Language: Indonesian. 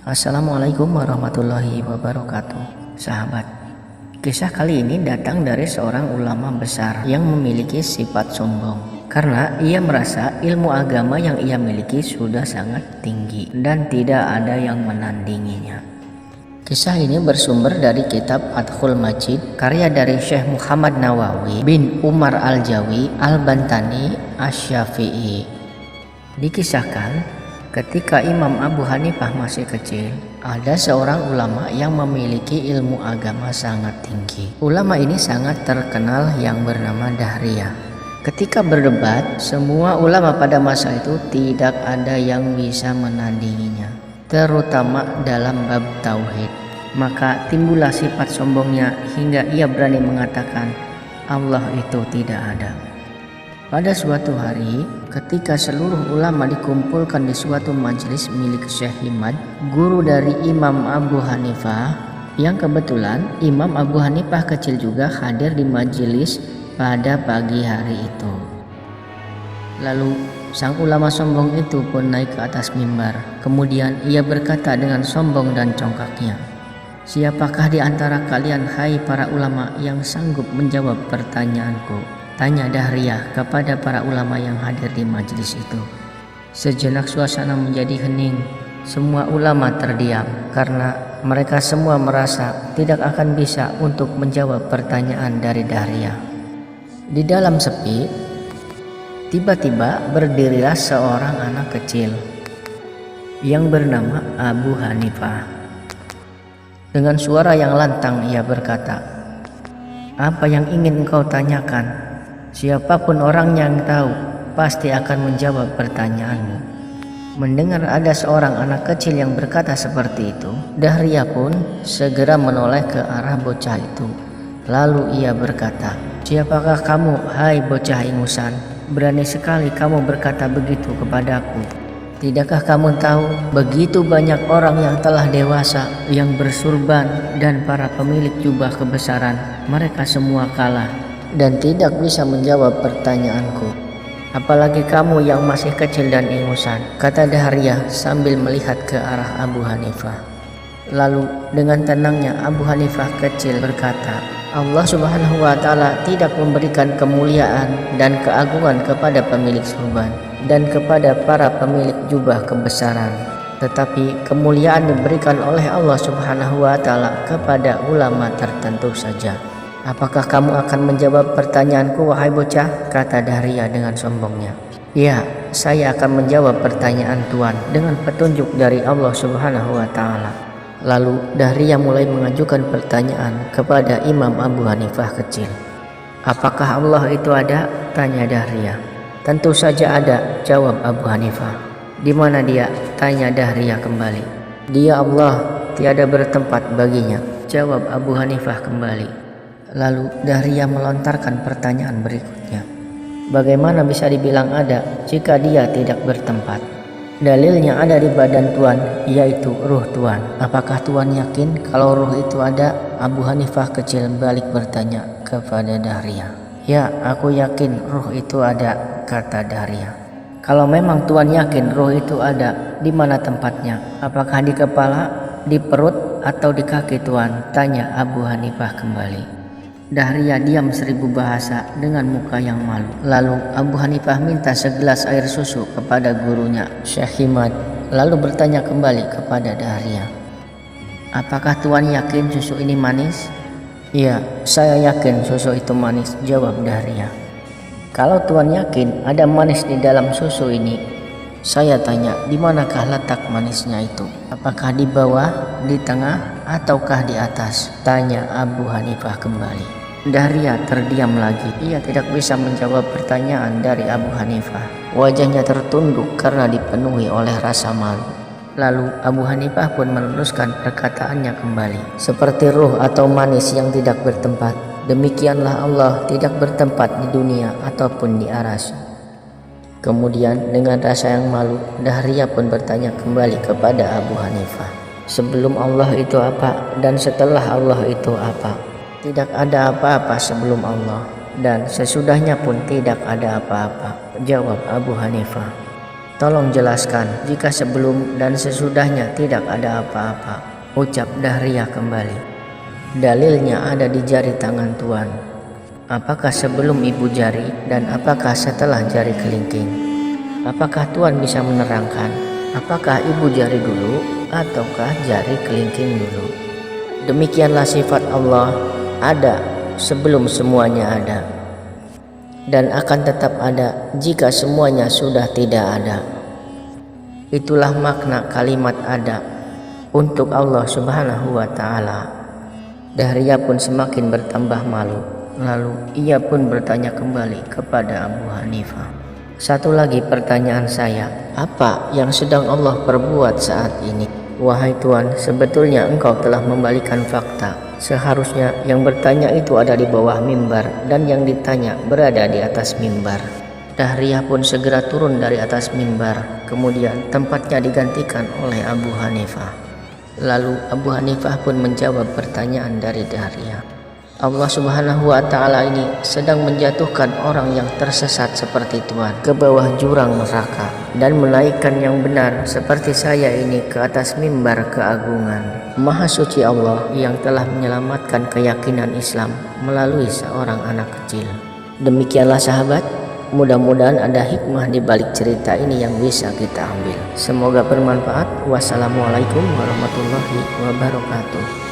Assalamualaikum warahmatullahi wabarakatuh. Sahabat, kisah kali ini datang dari seorang ulama besar yang memiliki sifat sombong karena ia merasa ilmu agama yang ia miliki sudah sangat tinggi dan tidak ada yang menandinginya. Kisah ini bersumber dari kitab Fathul Majid karya dari Syekh Muhammad Nawawi bin Umar Al-Jawi Al-Bantani Asy-Syafi'i. Dikisahkan ketika Imam Abu Hanifah masih kecil, ada seorang ulama yang memiliki ilmu agama sangat tinggi. Ulama ini sangat terkenal yang bernama Dahriyah. Ketika berdebat, semua ulama pada masa itu tidak ada yang bisa menandinginya, terutama dalam bab tauhid. Maka timbullah sifat sombongnya hingga ia berani mengatakan Allah itu tidak ada. Pada suatu hari, ketika seluruh ulama dikumpulkan di suatu majelis milik Syekh Himad, guru dari Imam Abu Hanifah, yang kebetulan Imam Abu Hanifah kecil juga hadir di majelis pada pagi hari itu. Lalu sang ulama sombong itu pun naik ke atas mimbar. Kemudian ia berkata dengan sombong dan congkaknya, "Siapakah di antara kalian, hai para ulama, yang sanggup menjawab pertanyaanku?" Tanya Dahriyah kepada para ulama yang hadir di majelis itu. Sejenak suasana menjadi hening. Semua ulama terdiam karena mereka semua merasa tidak akan bisa untuk menjawab pertanyaan dari Dahriyah. Di dalam sepi, tiba-tiba berdirilah seorang anak kecil yang bernama Abu Hanifah. Dengan suara yang lantang ia berkata, "Apa yang ingin engkau tanyakan? Siapapun orang yang tahu pasti akan menjawab pertanyaanmu." Mendengar ada seorang anak kecil yang berkata seperti itu, Dahriyah pun segera menoleh ke arah bocah itu. Lalu ia berkata, "Siapakah kamu, hai bocah ingusan? Berani sekali kamu berkata begitu kepadaku. Tidakkah kamu tahu begitu banyak orang yang telah dewasa, yang bersurban dan para pemilik jubah kebesaran, mereka semua kalah dan tidak bisa menjawab pertanyaanku. Apalagi kamu yang masih kecil dan ingusan," kata Dahriyah sambil melihat ke arah Abu Hanifah. Lalu dengan tenangnya Abu Hanifah kecil berkata, "Allah Subhanahu wa Ta'ala tidak memberikan kemuliaan dan keagungan kepada pemilik surban dan kepada para pemilik jubah kebesaran, tetapi kemuliaan diberikan oleh Allah Subhanahu wa Ta'ala kepada ulama tertentu saja. Apakah kamu akan menjawab pertanyaanku, wahai bocah?" kata Dahriyah dengan sombongnya. "Ya, saya akan menjawab pertanyaan Tuan dengan petunjuk dari Allah Subhanahu wa Ta'ala." Lalu Dahriyah mulai mengajukan pertanyaan kepada Imam Abu Hanifah kecil. "Apakah Allah itu ada?" tanya Dahriyah. "Tentu saja ada," jawab Abu Hanifah. "Di mana dia?" tanya Dahriyah kembali. "Dia Allah, tiada bertempat baginya," jawab Abu Hanifah kembali. Lalu Dahriyah melontarkan pertanyaan berikutnya. "Bagaimana bisa dibilang ada jika dia tidak bertempat? Dalilnya ada di badan Tuan, yaitu ruh Tuan. Apakah Tuan yakin kalau ruh itu ada?" Abu Hanifah kecil balik bertanya kepada Dahriyah. "Ya, aku yakin ruh itu ada," kata Dahriyah. "Kalau memang Tuan yakin ruh itu ada, di mana tempatnya? Apakah di kepala, di perut, atau di kaki Tuan?" tanya Abu Hanifah kembali. Dahriyah diam 1000 bahasa dengan muka yang malu. Lalu Abu Hanifah minta segelas air susu kepada gurunya Syekh Himad, lalu bertanya kembali kepada Dahriyah, "Apakah Tuan yakin susu ini manis?" "Ya, saya yakin susu itu manis," jawab Dahriyah. "Kalau Tuan yakin ada manis di dalam susu ini, saya tanya, di manakah letak manisnya itu? Apakah di bawah, di tengah, ataukah di atas?" tanya Abu Hanifah kembali. Dahriyah terdiam lagi. Ia tidak bisa menjawab pertanyaan dari Abu Hanifah. Wajahnya tertunduk karena dipenuhi oleh rasa malu. Lalu Abu Hanifah pun meneruskan perkataannya kembali. "Seperti ruh atau manis yang tidak bertempat, demikianlah Allah tidak bertempat di dunia ataupun di aras." Kemudian dengan rasa yang malu, Dahriyah pun bertanya kembali kepada Abu Hanifah, "Sebelum Allah itu apa dan setelah Allah itu apa?" "Tidak ada apa-apa sebelum Allah, dan sesudahnya pun tidak ada apa-apa," jawab Abu Hanifah. Tolong jelaskan jika sebelum dan sesudahnya tidak ada apa-apa, ucap Dahriah kembali. Dalilnya ada di jari tangan Tuan. Apakah sebelum ibu jari dan apakah setelah jari kelingking? Apakah Tuan bisa menerangkan apakah ibu jari dulu ataukah jari kelingking dulu? Demikianlah sifat Allah, ada sebelum semuanya ada, dan akan tetap ada jika semuanya sudah tidak ada. Itulah makna kalimat ada untuk Allah Subhanahu wa Ta'ala. Dahriah pun semakin bertambah malu. Lalu ia pun bertanya kembali kepada Abu Hanifah. Satu lagi pertanyaan saya, apa yang sedang Allah perbuat saat ini? Wahai Tuan, sebetulnya engkau telah membalikan fakta. Seharusnya yang bertanya itu ada di bawah mimbar dan yang ditanya berada di atas mimbar. Dahriah pun segera turun dari atas mimbar, kemudian tempatnya digantikan oleh Abu Hanifah. Lalu Abu Hanifah pun menjawab pertanyaan dari Dahriah. Allah Subhanahu wa Ta'ala ini sedang menjatuhkan orang yang tersesat seperti Tuan ke bawah jurang neraka dan menaikkan yang benar seperti saya ini ke atas mimbar keagungan. Maha suci Allah yang telah menyelamatkan keyakinan Islam melalui seorang anak kecil. Demikianlah sahabat, mudah-mudahan ada hikmah di balik cerita ini yang bisa kita ambil. Semoga bermanfaat. Wassalamualaikum warahmatullahi wabarakatuh.